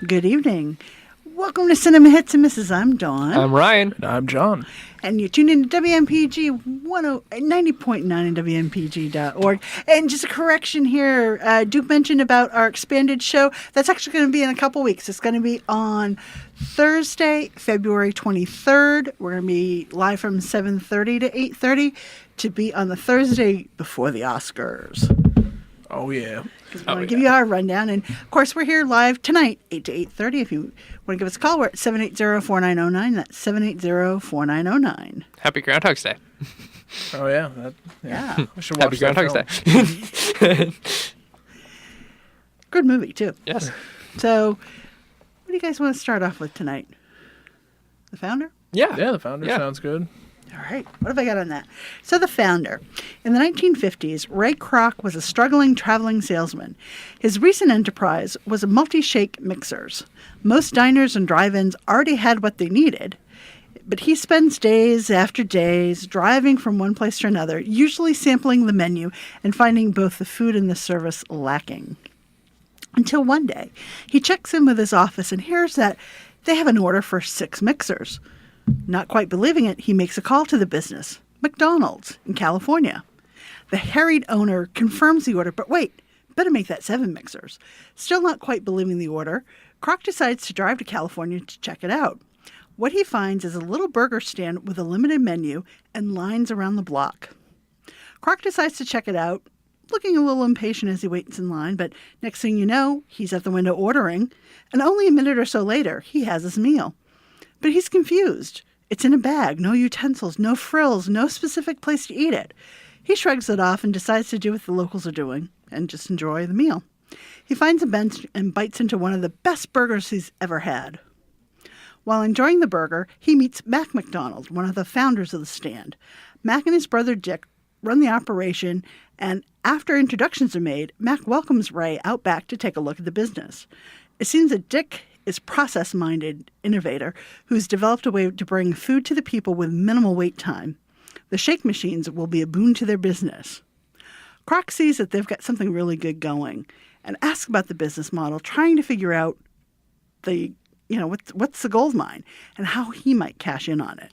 Good evening. Welcome to Cinema Hits and Misses. I'm Dawn. I'm Ryan. And I'm John. And you're tuned in to WMPG 90.9 and WMPG.org. And just a correction here. Duke mentioned about our expanded show. That's actually going to be in a couple weeks. It's going to be on Thursday, February 23rd. We're going to be live from 7:30 to 8:30 to be on the Thursday before the Oscars. Oh, yeah. Because we want to give you our rundown. And, of course, we're here live tonight, 8 to 8:30. If you want to give us a call, we're at 780-4909. That's 780-4909. Happy Groundhog's Day. Oh, yeah. Yeah. We should watch Happy Groundhog's Day. Good movie, too. Yes. So, what do you guys want to start off with tonight? The Founder? Yeah. Yeah, The Founder sounds good. All right. What have I got on that? So, The Founder. In the 1950s, Ray Kroc was a struggling traveling salesman. His recent enterprise was a multi-shake mixers. Most diners and drive-ins already had what they needed, but he spends days after days driving from one place to another, usually sampling the menu and finding both the food and the service lacking. Until one day, he checks in with his office and hears that they have an order for 6 mixers. Not quite believing it, he makes a call to the business, McDonald's in California. The harried owner confirms the order, but wait, better make that 7 mixers. Still not quite believing the order, Kroc decides to drive to California to check it out. What he finds is a little burger stand with a limited menu and lines around the block. Kroc decides to check it out, looking a little impatient as he waits in line, but next thing you know, he's at the window ordering, and only a minute or so later, he has his meal. But he's confused. It's in a bag, no utensils, no frills, no specific place to eat it. He shrugs it off and decides to do what the locals are doing and just enjoy the meal. He finds a bench and bites into one of the best burgers he's ever had. While enjoying the burger, he meets Mac McDonald, one of the founders of the stand. Mac and his brother Dick run the operation, and after introductions are made, Mac welcomes Ray out back to take a look at the business. It seems that Dick is process-minded innovator who's developed a way to bring food to the people with minimal wait time. The shake machines will be a boon to their business. Kroc sees that they've got something really good going and asks about the business model, trying to figure out what's the gold mine and how he might cash in on it.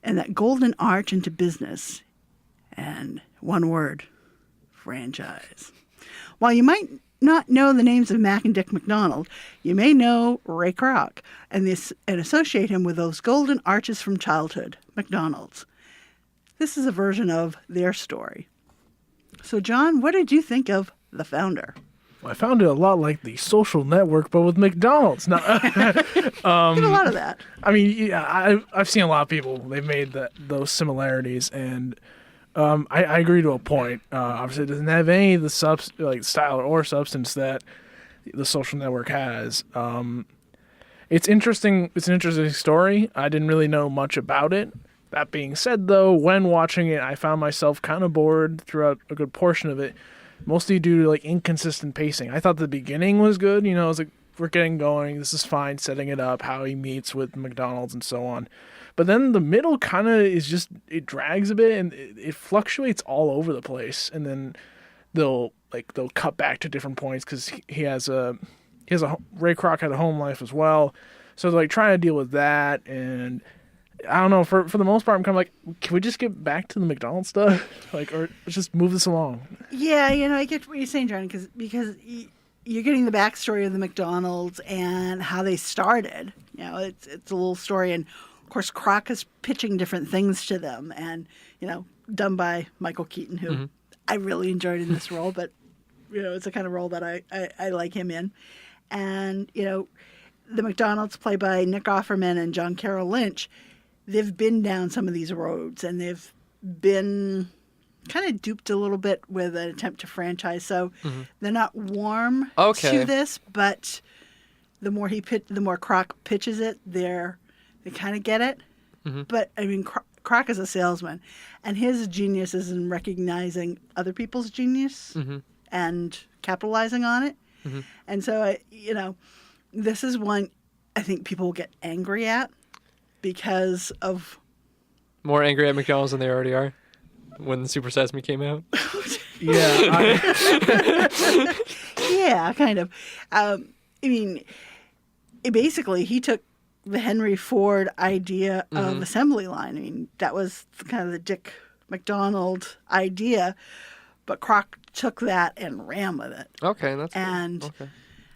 And that golden arch into business, and one word, franchise. While you might not know the names of Mac and Dick McDonald, you may know Ray Kroc and associate him with those golden arches from childhood, McDonald's. This is a version of their story. So, John, what did you think of The Founder? Well, I found it a lot like The Social Network, but with McDonald's. Now, Did a lot of that. I mean, yeah, I've seen a lot of people. They've made those similarities, and I agree to a point. Obviously, it doesn't have any of the style or substance that The Social Network has. It's interesting. It's an interesting story. I didn't really know much about it. That being said, though, when watching it, I found myself kind of bored throughout a good portion of it, mostly due to inconsistent pacing. I thought the beginning was good. I was like, we're getting going. This is fine. Setting it up, how he meets with McDonald's and so on. But then the middle kind of is just, it drags a bit and it fluctuates all over the place. And then they'll cut back to different points because Ray Kroc had a home life as well. So they're trying to deal with that. And I don't know, for the most part, I'm kind of like, can we just get back to the McDonald's stuff? Or let's just move this along. Yeah, I get what you're saying, John, because you're getting the backstory of the McDonald's and how they started. It's a little story, and of course, Kroc is pitching different things to them, and done by Michael Keaton, who I really enjoyed in this role, but it's the kind of role that I like him in, and the McDonald's, played by Nick Offerman and John Carroll Lynch, they've been down some of these roads, and they've been kind of duped a little bit with an attempt to franchise. So they're not warm to this, but the more Kroc pitches it, they kind of get it. But I mean, Kroc is a salesman, and his genius is in recognizing other people's genius and capitalizing on it. And so, this is one I think people will get angry at because of... More angry at McDonald's than they already are when Super Size Me came out. Yeah. Yeah, kind of. I mean, basically he took the Henry Ford idea of Mm-hmm. assembly line. I mean, that was kind of the Dick McDonald idea, but Kroc took that and ran with it. Okay, that's cool. And Okay.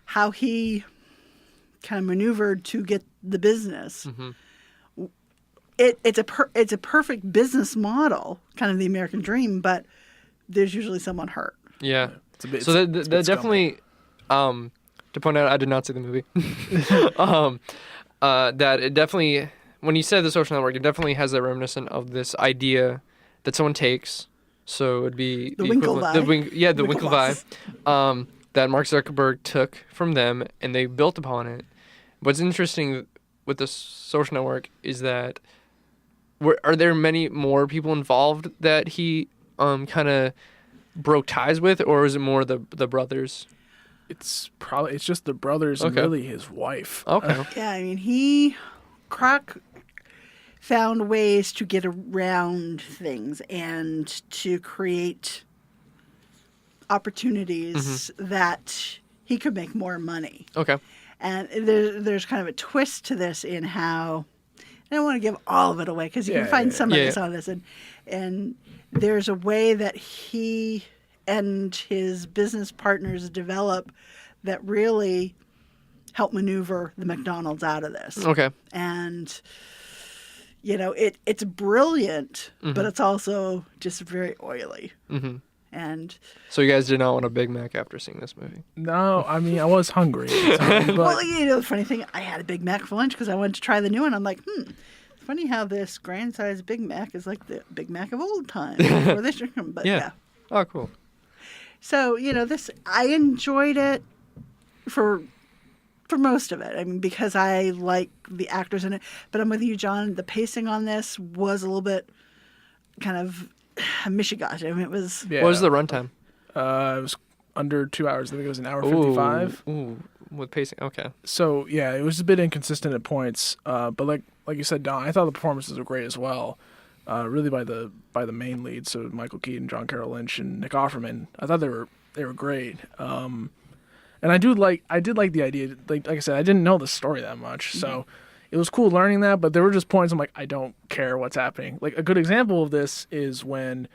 how he kind of maneuvered to get the business. Mm-hmm. It's a perfect business model, kind of the American dream, but there's usually someone hurt. Yeah. It's a bit, So it's a that bit definitely, to point out, I did not see the movie. That it definitely, when you said the social network, it definitely has that reminiscent of this idea that someone takes. So it'd be The equivalent- Winklevi. the Winklevi, that Mark Zuckerberg took from them, and they built upon it. What's interesting with the social network is that are there many more people involved that he kind of broke ties with, or is it more the brothers? it's just the brothers and Okay. really his wife. Okay. Yeah, I mean, Kroc found ways to get around things and to create opportunities that he could make more money. Okay. And there's kind of a twist to this in how I don't want to give all of it away because you Yeah, can find yeah, some of yeah. this on this, and there's a way that he and his business partners develop that really help maneuver the McDonald's out of this. Okay. And it's brilliant, but it's also just very oily. Mm-hmm. And So you guys did not want a Big Mac after seeing this movie? No, I mean I was hungry, at the time, but well, the funny thing, I had a Big Mac for lunch because I wanted to try the new one. I'm like, funny how this grand size Big Mac is like the Big Mac of old times. Before this, but Yeah. yeah. Oh, cool. So this I enjoyed it for most of it. I mean, because I like the actors in it. But I'm with you, John. The pacing on this was a little bit kind of mishigash. I mean, it was. yeah. What was the runtime? It was under 2 hours. I think it was an hour 55. Ooh, with pacing. Okay. So yeah, it was a bit inconsistent at points. But like you said, Don, I thought the performances were great as well. Really by the main leads, so Michael Keaton, John Carroll Lynch, and Nick Offerman. I thought they were great. And I did like the idea. Like I said, I didn't know the story that much, so it was cool learning that. But there were just points I'm like, I don't care what's happening. Like a good example of this is when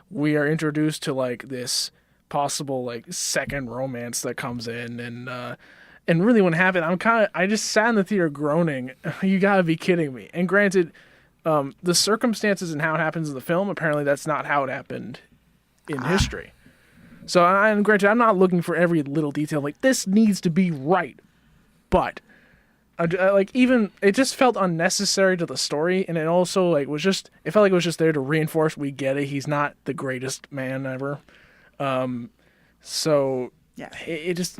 we are introduced to like this possible like second romance that comes in, and really when it happened, I just sat in the theater groaning. You gotta be kidding me! And granted, the circumstances and how it happens in the film, apparently that's not how it happened in history. So, and granted, I'm not looking for every little detail. Like, this needs to be right. But, even, it just felt unnecessary to the story. And it also, like, it felt like it was just there to reinforce, we get it. He's not the greatest man ever. So, Yeah. it just,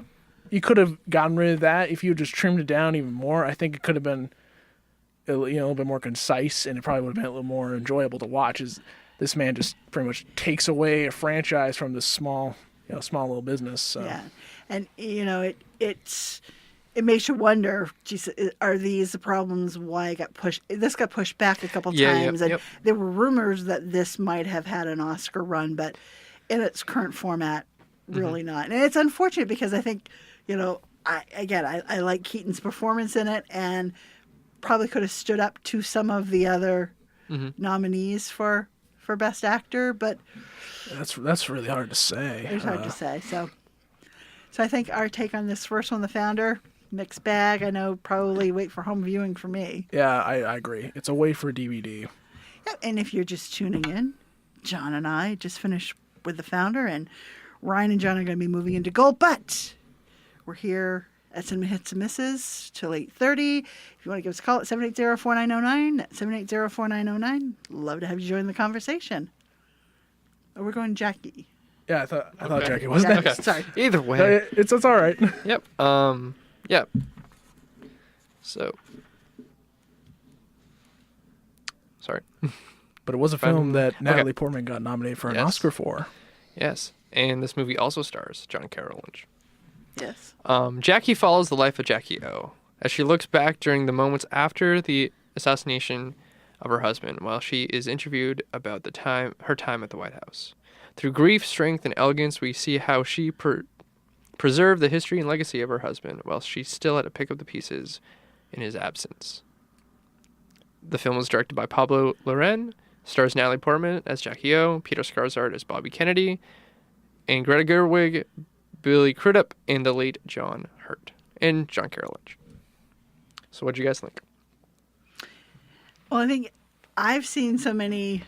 you could have gotten rid of that if you just trimmed it down even more. I think it could have been, a little bit more concise, and it probably would have been a little more enjoyable to watch. Is this man just pretty much takes away a franchise from this small little business? So. Yeah, and it makes you wonder. Geez, are these the problems? Why it got pushed? This got pushed back a couple times, and there were rumors that this might have had an Oscar run, but in its current format, really not. And it's unfortunate because I think, I like Keaton's performance in it, and probably could have stood up to some of the other nominees for Best Actor, but That's really hard to say. it's hard to say. So I think our take on this first one, The Founder, mixed bag. I know probably wait for home viewing for me. Yeah, I agree. It's a wait for DVD. Yeah, and if you're just tuning in, John and I just finished with The Founder, and Ryan and John are going to be moving into Gold, but we're here at Cinema Hits and Misses till 8:30. If you want to give us a call at 780-4909, that's 780-4909. Love to have you join the conversation. Oh, we're going Jackie. Yeah, I thought Okay. Jackie was Jackie, next. sorry. Either way. It's all right. Yep. Yep. So. Sorry. But it was a film that Natalie Portman got nominated for an Yes. Oscar for. Yes. And this movie also stars John Carroll Lynch. Yes. Jackie follows the life of Jackie O as she looks back during the moments after the assassination of her husband while she is interviewed about her time at the White House. Through grief, strength, and elegance, we see how she preserve the history and legacy of her husband while she still had to pick up the pieces in his absence. The film was directed by Pablo Larraín, stars Natalie Portman as Jackie O, Peter Skarsgård as Bobby Kennedy, and Greta Gerwig, Billy Crudup, and the late John Hurt, and John Carroll Lynch. So what do you guys think? Well, I think I've seen so many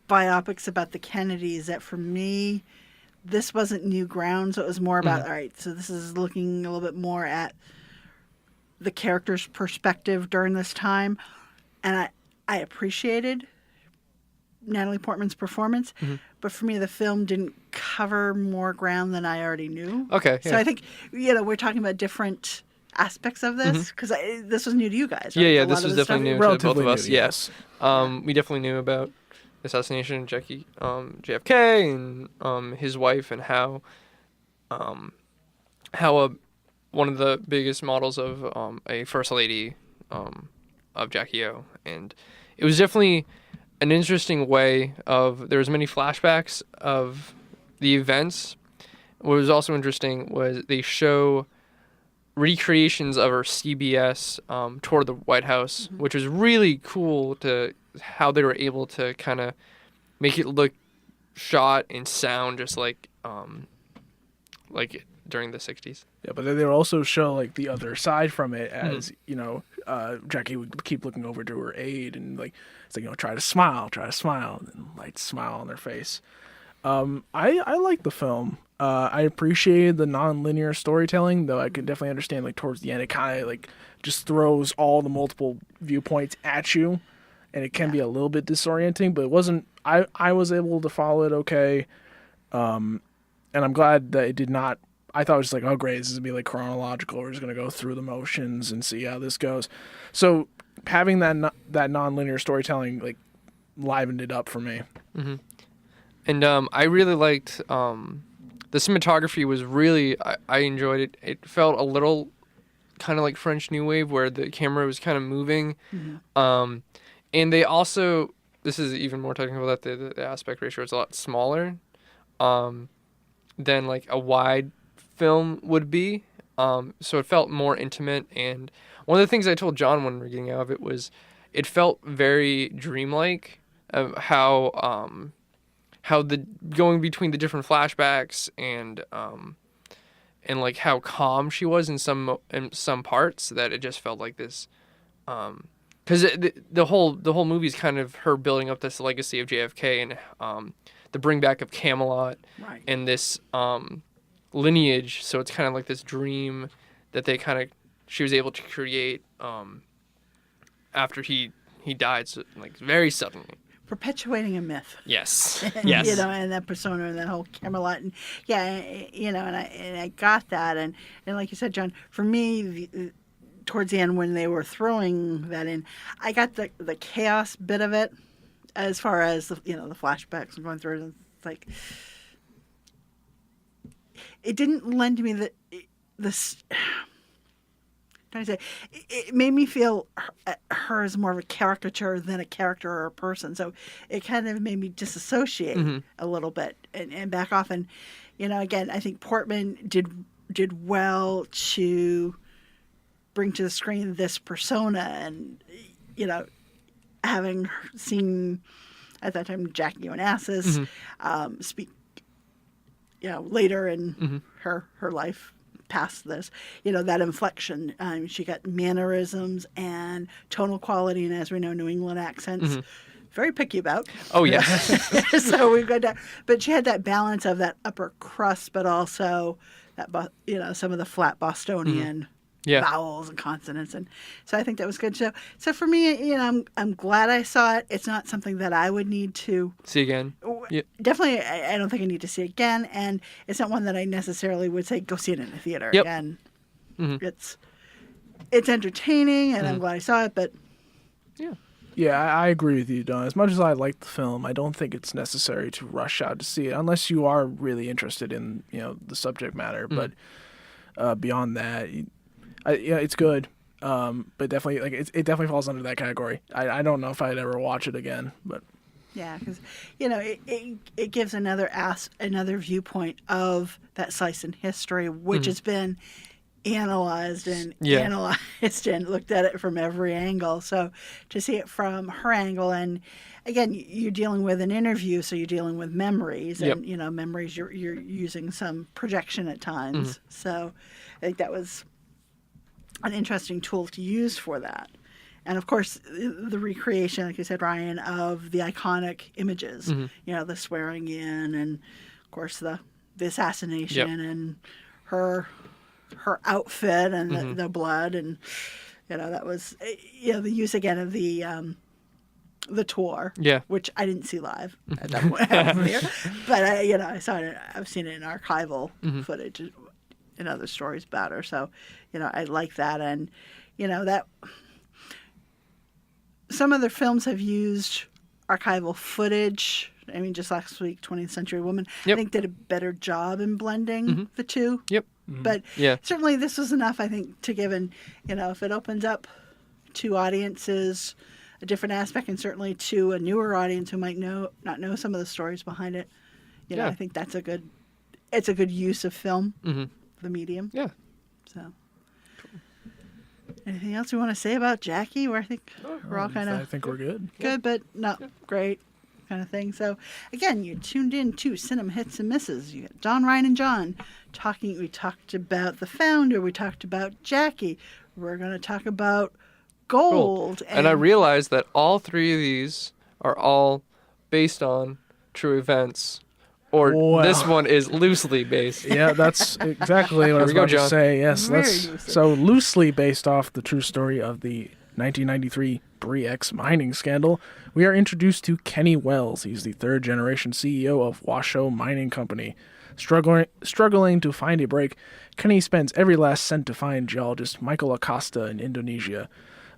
biopics about the Kennedys that for me, this wasn't new ground. So it was more about, all right, so this is looking a little bit more at the character's perspective during this time. And I appreciated Natalie Portman's performance, but for me, the film didn't cover more ground than I already knew. Okay. So I think, we're talking about different aspects of this because this was new to you guys. Right? Yeah, A this lot was of definitely new to both of us. Yes. We definitely knew about the assassination of JFK and his wife and how one of the biggest models of a first lady of Jackie O. And it was definitely an interesting way of, there was many flashbacks of the events. What was also interesting was they show recreations of her CBS tour of the White House, which was really cool to how they were able to kind of make it look shot and sound just like during the 60s. Yeah, but they would also show like the other side from it as, Jackie would keep looking over to her aide and like, it's like, try to smile, and then light smile on their face. I like the film. I appreciated the non-linear storytelling, though I could definitely understand like towards the end it kind of like just throws all the multiple viewpoints at you, and it can be a little bit disorienting. But it wasn't. I was able to follow it okay, and I'm glad that it did not. I thought it was just like, oh great, this is gonna be like chronological. We're just gonna go through the motions and see how this goes. So having that non-linear storytelling like livened it up for me. Mm-hmm. And I really liked. The cinematography was really, I enjoyed it. It felt a little kind of like French New Wave where the camera was kind of moving. Mm-hmm. And they also, this is even more technical, that the aspect ratio is a lot smaller than like a wide film would be. So it felt more intimate. And one of the things I told John when we were getting out of it was it felt very dreamlike of how the going between the different flashbacks and like how calm she was in some parts, that it just felt like this because the whole movie is kind of her building up this legacy of JFK and the bring back of Camelot, right, and this lineage. So it's kind of like this dream that she was able to create after he died, so like very suddenly. Perpetuating a myth. Yes. And, Yes. And that persona and that whole Camelot. And and I got that. And like you said, John, for me, towards the end when they were throwing that in, I got the chaos bit of it as far as, the flashbacks and going through it. It's like, it didn't lend to me this. It made me feel her as more of a caricature than a character or a person. So it kind of made me disassociate a little bit and back off. And, again, I think Portman did well to bring to the screen this persona. And, having seen at that time Jackie Onassis speak, later in her life. Past this, that inflection. She got mannerisms and tonal quality, and as we know, New England accents, very picky about. Oh, yeah. So we've got that. But she had that balance of that upper crust, but also that, some of the flat Bostonian vowels and consonants. And so I think that was good. So for me, I'm glad I saw it. It's not something that I would need to see again. Yeah. Definitely, I don't think I need to see it again. And it's not one that I necessarily would say, go see it in the theater again. Mm-hmm. It's entertaining, and I'm glad I saw it, but... Yeah, I agree with you, Don. As much as I like the film, I don't think it's necessary to rush out to see it, unless you are really interested in, the subject matter. But beyond that... it's good, but definitely it definitely falls under that category. I don't know if I'd ever watch it again, but Yeah, because it gives another viewpoint of that slice in history, which has been analyzed and analyzed and looked at it from every angle. So to see it from her angle, and again, you're dealing with an interview, so you're dealing with memories, and memories. You're using some projection at times. So I think that was an interesting tool to use for that. And of course, the recreation, like you said, Ryan, of the iconic images, the swearing in, and of course the assassination, and her outfit, and the blood, and that was the use again of the tour, which I didn't see live at that point, but I saw it. I've seen it in archival footage and other stories about her. So I like that, and that. Some other films have used archival footage. I mean, just last week, 20th Century Woman, I think did a better job in blending the two. But certainly this was enough, I think, to give if it opens up to audiences a different aspect, and certainly to a newer audience who might not know some of the stories behind it, I think that's a good use of film, the medium. Yeah. So. Anything else we want to say about Jackie? Where I think we're all kind of... I think we're good. Good, but not great kind of thing. So, again, you tuned in to Cinema Hits and Misses. You got Don, Ryan, and John talking. We talked about The Founder. We talked about Jackie. We're going to talk about Gold. And I realized that all three of these are all based on true events. Or this one is loosely based. Yeah, that's exactly what I was about to say. Yes, so loosely based off the true story of the 1993 Bre-X mining scandal, we are introduced to Kenny Wells. He's the third-generation CEO of Washoe Mining Company. Struggling to find a break, Kenny spends every last cent to find geologist Michael Acosta in Indonesia.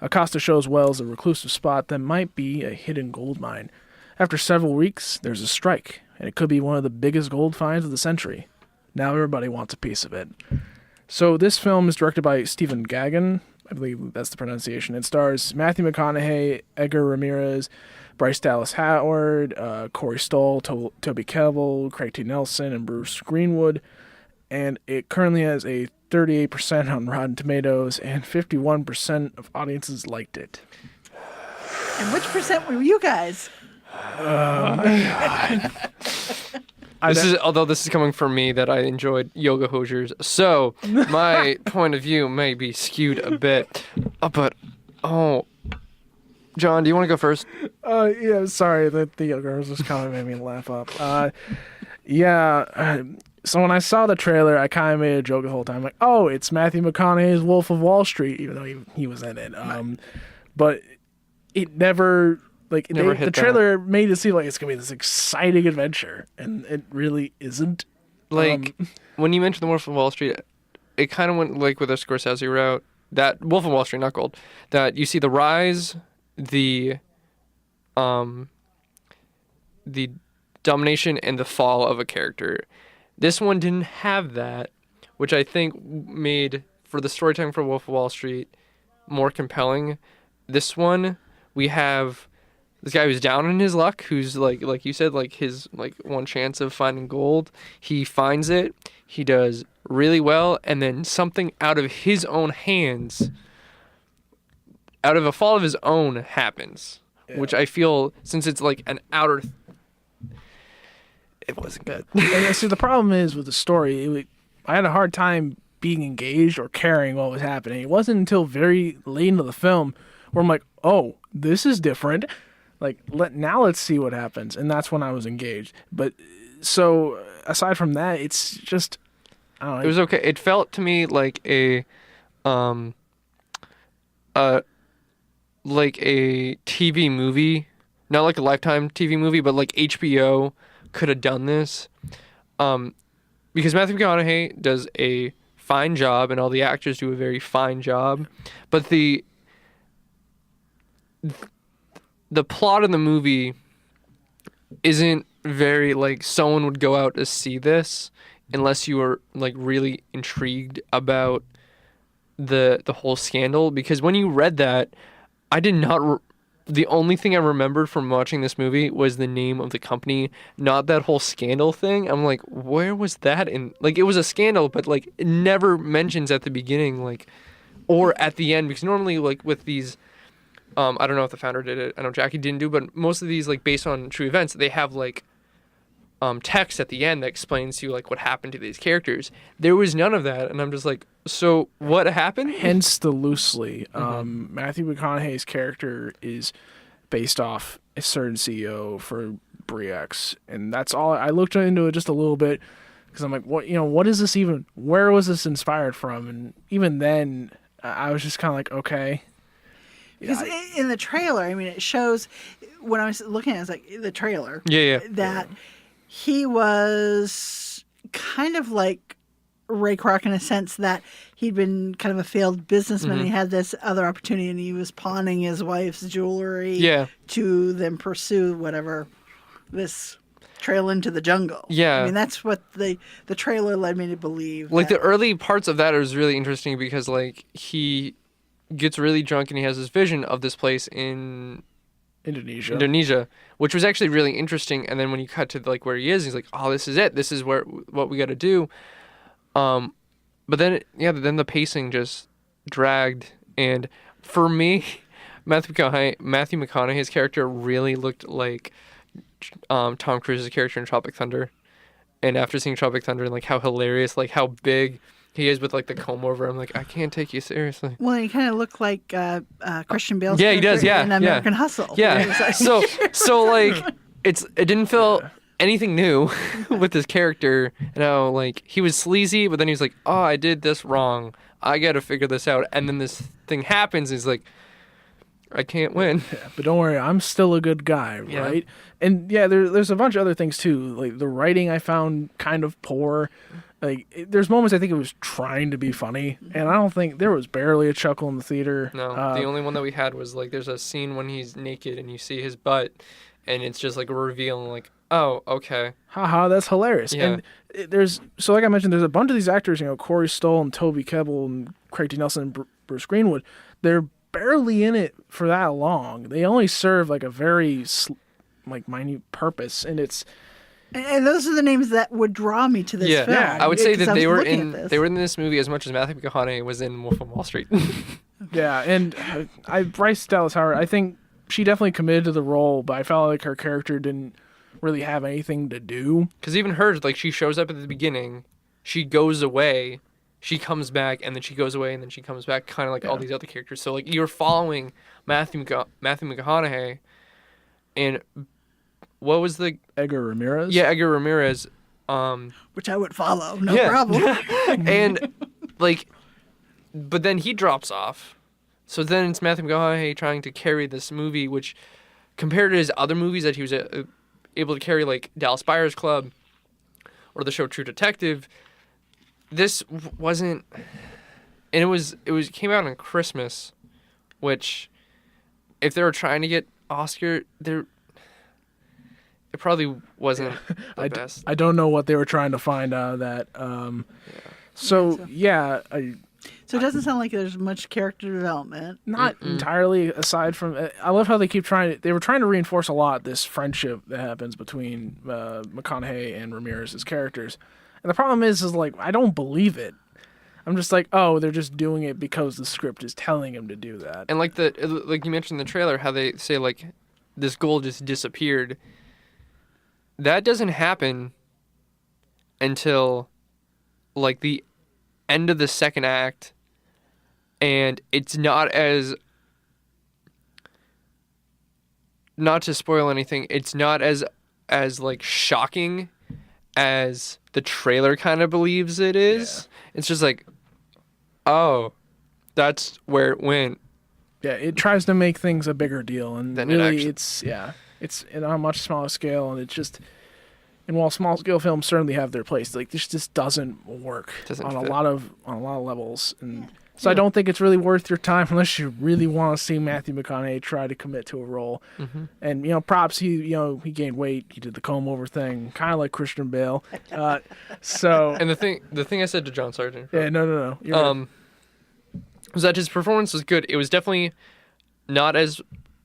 Acosta shows Wells a reclusive spot that might be a hidden gold mine. After several weeks, there's a strike, and it could be one of the biggest gold finds of the century. Now everybody wants a piece of it. So this film is directed by Stephen Gaghan. I believe that's the pronunciation. It stars Matthew McConaughey, Edgar Ramirez, Bryce Dallas Howard, Corey Stoll, Toby Kebbell, Craig T. Nelson, and Bruce Greenwood. And it currently has a 38% on Rotten Tomatoes, and 51% of audiences liked it. And which percent were you guys? Although this is coming from me that I enjoyed Yoga Hosers, so my point of view may be skewed a bit. John, do you want to go first? Yeah, sorry, the Yoga Hosers comment made me laugh up. So when I saw the trailer, I kind of made a joke the whole time, like, oh, it's Matthew McConaughey's Wolf of Wall Street, even though he was in it. But it never... the trailer made it seem like it's going to be this exciting adventure, and it really isn't. When you mentioned the Wolf of Wall Street, it kind of went like with a Scorsese route. That Wolf of Wall Street, not Gold. That you see the rise, the domination, and the fall of a character. This one didn't have that, which I think made, for the storytelling for Wolf of Wall Street, more compelling. This one, we have... this guy who's down in his luck, who's like you said, his one chance of finding gold. He finds it. He does really well, and then something out of his own hands, out of a fall of his own, happens. Yeah. Which I feel, since it's like an outer, it wasn't good. And see, the problem is with the story, I had a hard time being engaged or caring what was happening. It wasn't until very late into the film where I'm like, oh, this is different. Now let's see what happens. And that's when I was engaged. But so aside from that, it's just, I don't know. It was okay. It felt to me like a TV movie, not like a Lifetime TV movie, but like HBO could have done this. Because Matthew McConaughey does a fine job and all the actors do a very fine job. But the plot of the movie isn't very, someone would go out to see this unless you were, really intrigued about the whole scandal. Because when you read that, I did not the only thing I remembered from watching this movie was the name of the company, not that whole scandal thing. I'm like, where was that in? Like, it was a scandal, but like, it never mentions at the beginning, like, or at the end, because normally, like, with these, I don't know if the founder did it. I know Jackie didn't do, but most of these, like, based on true events, they have like, text at the end that explains to you like what happened to these characters. There was none of that, and I'm just like, so what happened? Hence the loosely. Matthew McConaughey's character is based off a certain CEO for Briex, and that's all. I looked into it just a little bit because I'm like, what is this even? Where was this inspired from? And even then, I was just kind of like, okay. Because in the trailer, I mean, it shows, when I was looking at it, it's like the trailer, that he was kind of like Ray Kroc in a sense that he'd been kind of a failed businessman. He had this other opportunity, and he was pawning his wife's jewelry to then pursue whatever, this trail into the jungle. I mean, that's what the trailer led me to believe. Like, the early parts of that is really interesting because, like, he gets really drunk and he has this vision of this place in Indonesia, which was actually really interesting. And then when you cut to like where he is, he's like, "Oh, this is it. This is what we got to do." But then then the pacing just dragged, and for me, Matthew McConaughey's character really looked like Tom Cruise's character in Tropic Thunder. And after seeing Tropic Thunder and like how hilarious, like how big he is with like the comb over, I'm like, I can't take you seriously. Well, he kind of looked like Christian Bale's he does, in American Hustle. So like it didn't feel anything new with his character, and how like he was sleazy, but then he was like, oh, I did this wrong, I gotta figure this out, and then this thing happens, and he's like, I can't win. But don't worry, I'm still a good guy, right? And there's a bunch of other things too. Like the writing I found kind of poor. Like there's moments I think it was trying to be funny, and I don't think there was barely a chuckle in the theater. No, the only one that we had was like there's a scene when he's naked and you see his butt, and it's just like a reveal, and like, oh, okay, haha, that's hilarious. And like I mentioned, there's a bunch of these actors, Corey Stoll and Toby Kebbell and Craig T. Nelson and Bruce Greenwood. They're barely in it for that long. They only serve like a very minute purpose, and it's. And those are the names that would draw me to this film. Yeah, I would say that they were in this movie as much as Matthew McConaughey was in Wolf of Wall Street. Yeah, and Bryce Dallas Howard, I think she definitely committed to the role, but I felt like her character didn't really have anything to do. Because even hers, like, she shows up at the beginning, she goes away, she comes back, and then she goes away, and then she comes back, kind of like all these other characters. So, like, you're following Matthew McConaughey, and what was the... Edgar Ramirez? Yeah, Edgar Ramirez. Which I would follow, no problem. And, like, but then he drops off. So then it's Matthew McConaughey trying to carry this movie, which, compared to his other movies that he was able to carry, like Dallas Buyers Club or the show True Detective, this wasn't... And it came out on Christmas, which, if they were trying to get Oscar, it probably wasn't the best. I don't know what they were trying to find out of that. So it doesn't sound like there's much character development. Not entirely, aside from... I love how they keep they were trying to reinforce a lot this friendship that happens between McConaughey and Ramirez's characters. And the problem is like, I don't believe it. I'm just like, oh, they're just doing it because the script is telling them to do that. And like you mentioned in the trailer, how they say like, this goal just disappeared. That doesn't happen until like the end of the second act, and it's not to spoil anything, it's not as like shocking as the trailer kind of believes it is. It's just like, oh, that's where it went. Yeah, it tries to make things a bigger deal, and really it's on a much smaller scale, and it's just... And while small-scale films certainly have their place, like this just doesn't work on a lot of levels, and so I don't think it's really worth your time unless you really want to see Matthew McConaughey try to commit to a role. And props, he gained weight, he did the comb over thing, kind of like Christian Bale. So and the thing I said to John Sargent, no, was that his performance was good. It was definitely not as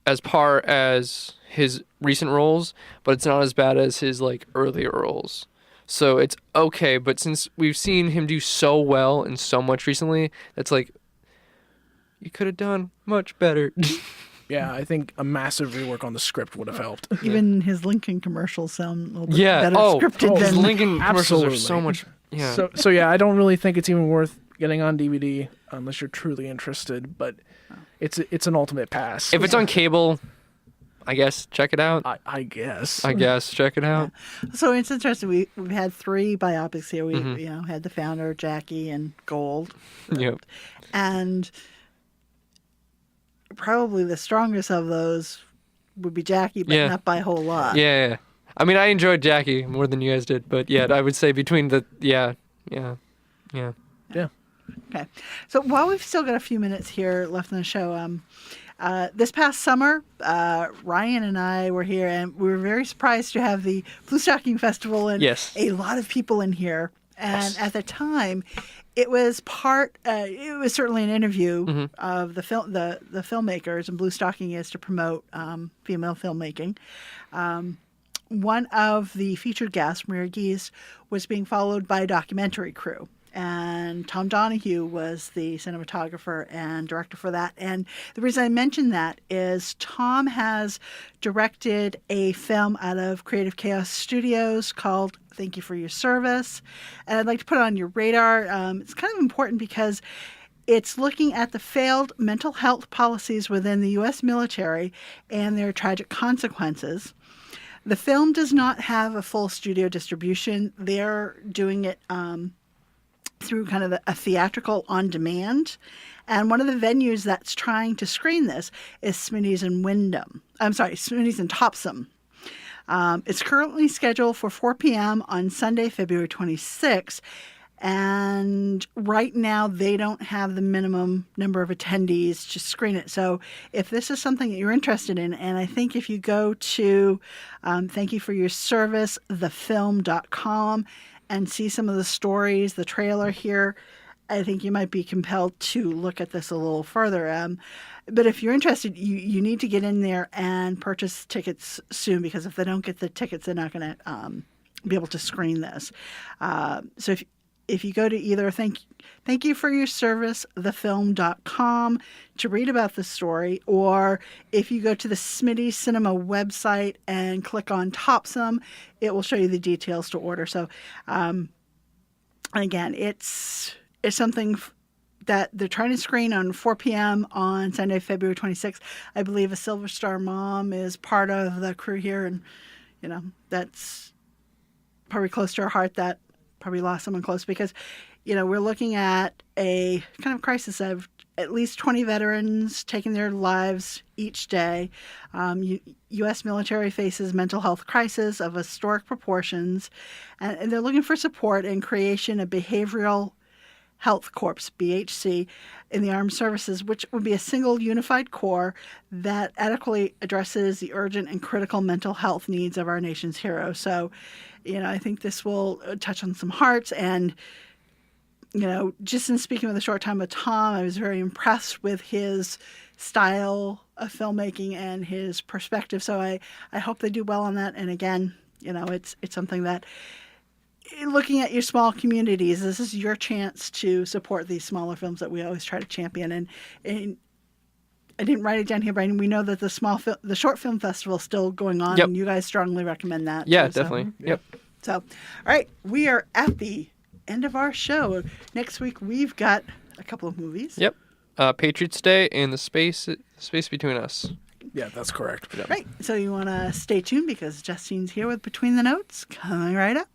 as par as his recent roles, but it's not as bad as his like earlier roles. So it's okay, but since we've seen him do so well and so much recently, it's like you could have done much better. Yeah, I think a massive rework on the script would have helped. Even his Lincoln commercials sound a little bit Yeah. better Oh, scripted his than Lincoln commercials are Absolutely. so much. Yeah. So yeah, I don't really think it's even worth getting on DVD unless you're truly interested. But it's an ultimate pass. If it's on cable, I guess check it out. I guess. I guess check it out. So it's interesting. We've had 3 biopics here. We Mm-hmm. had the founder, Jackie, and Gold, Yep. and probably the strongest of those would be Jackie, but Yeah. not by a whole lot. Yeah. I mean, I enjoyed Jackie more than you guys did, but yeah, I would say between the yeah. Yeah. Okay. So while we've still got a few minutes here left in the show, this past summer, Ryan and I were here, and we were very surprised to have the Blue Stocking Festival and Yes. a lot of people in here. And Yes. at the time, it was it was certainly an interview Mm-hmm. of the filmmakers, and Blue Stocking is to promote female filmmaking. One of the featured guests, Maria Gies, was being followed by a documentary crew. And Tom Donahue was the cinematographer and director for that. And the reason I mention that is Tom has directed a film out of Creative Chaos Studios called Thank You for Your Service. And I'd like to put it on your radar. It's kind of important because it's looking at the failed mental health policies within the U.S. military and their tragic consequences. The film does not have a full studio distribution. They're doing it through kind of a theatrical on demand. And one of the venues that's trying to screen this is Smitty's in Smitty's in Topsom. It's currently scheduled for 4 p.m. on Sunday, February 26th. And right now, they don't have the minimum number of attendees to screen it. So if this is something that you're interested in, and I think if you go to Thank You for Your Service, thefilm.com, and see some of the stories, the trailer here, I think you might be compelled to look at this a little further. But if you're interested, you need to get in there and purchase tickets soon, because if they don't get the tickets, they're not going to be able to screen this. So if you go to either Thank You for Your Service, thefilm.com to read about the story, or if you go to the Smitty Cinema website and click on Topsom, it will show you the details to order. So, again, it's something that they're trying to screen on 4 p.m. on Sunday, February 26th. I believe a Silver Star mom is part of the crew here, and, that's probably close to her heart that probably lost someone close, because, we're looking at a kind of crisis of at least 20 veterans taking their lives each day. U.S. military faces mental health crisis of historic proportions, and they're looking for support in creation of Behavioral Health Corps, BHC, in the armed services, which would be a single unified corps that adequately addresses the urgent and critical mental health needs of our nation's heroes. So, I think this will touch on some hearts. And, just in speaking with a short time with Tom, I was very impressed with his style of filmmaking and his perspective. So I hope they do well on that. And again, it's something that, looking at your small communities, this is your chance to support these smaller films that we always try to champion. And I didn't write it down here, Brian. We know that the short film festival is still going on, Yep. and you guys strongly recommend that. Yeah, too, so. definitely. Yep. So, all right, we are at the end of our show. Next week we've got a couple of movies. Yep. Patriots Day and the space between us. Yeah, that's correct. Right. So you want to stay tuned, because Justine's here with Between the Notes coming right up.